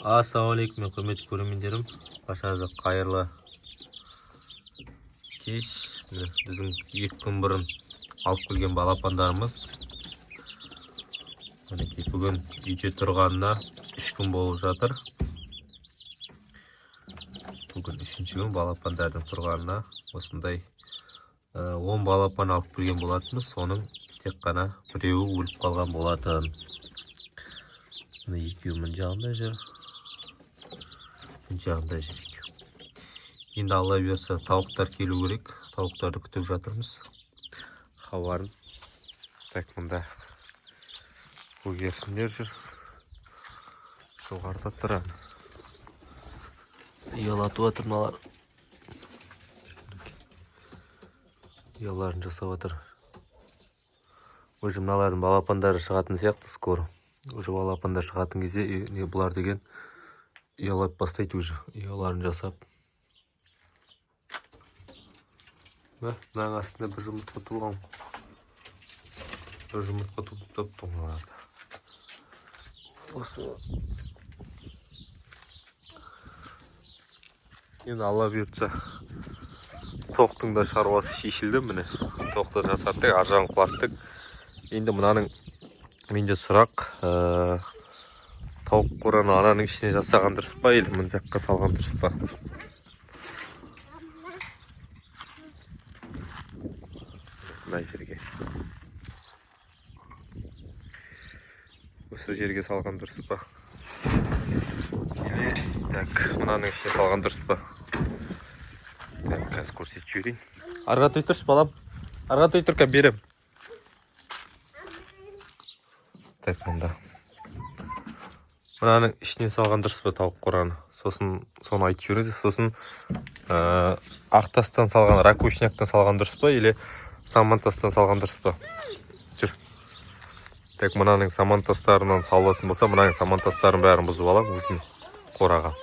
Ассалаумалейкум, құрметті көрермендерім. Баршаңызға қайырлы кеш. Біздің 2 күн бұрын алып келген балапандарымыз. Бүгін үйде тұрғанына 3 күн болып жатыр. Бүгін 3-ші күн балапандардың тұрғанына осындай 10 балапан алып келген болатынбыз. Соның тек қана біреуі өліп қалған болатын. Екеуі мін жағында жүр. Жағында жүр. Енді алла берсе тауықтар келу керек. Тауықтарды күтіп жатырмыз. Хабарын. Так, мұнда көгершіндер жүр. Жоғарыда тұран. Ұялатып жатыр мыналар. Ұяларын жасап жатыр. Уже мыналардың балапандары шығатын сияқты скоро. Уже балапандар шығатын кезде не бұлар деген ұялап бастайды уже. Ұяларын жасап. Мынаның астында бір жұмыртқа туған. Бір жұмыртқа туып тұңғаларды. Осы. Енді алла бұйыртса тоқтың да шаруасы шешілді міне. Тоқты жасаттық, аржан құлаттық. Енді мынаның менде сұрақ. Тауық қораны ананың ішіне жасаған дұрыс па, или мына жаққа салған дұрыс па? Мына жерге. Осы жерге салған дұрыс па? Или так, мынаның ішіне салған дұрыс па? Так, қазір көрсетіп жіберейін. Арға той тұршы, балам. Арға той тұрқа берем. Так, мұнда. Мынаның ішіне салған дұрыс па тауық қораны? Сосын соны айтып жүріңіз. Сосын ақтастан салған, ракушняктан салған дұрыс па, или самантастан салған дұрыс па? Жүр. Так, мынаның самантастарынан салатын болса, мынаның самантастарын бәрін бұзып алам өзім қораға.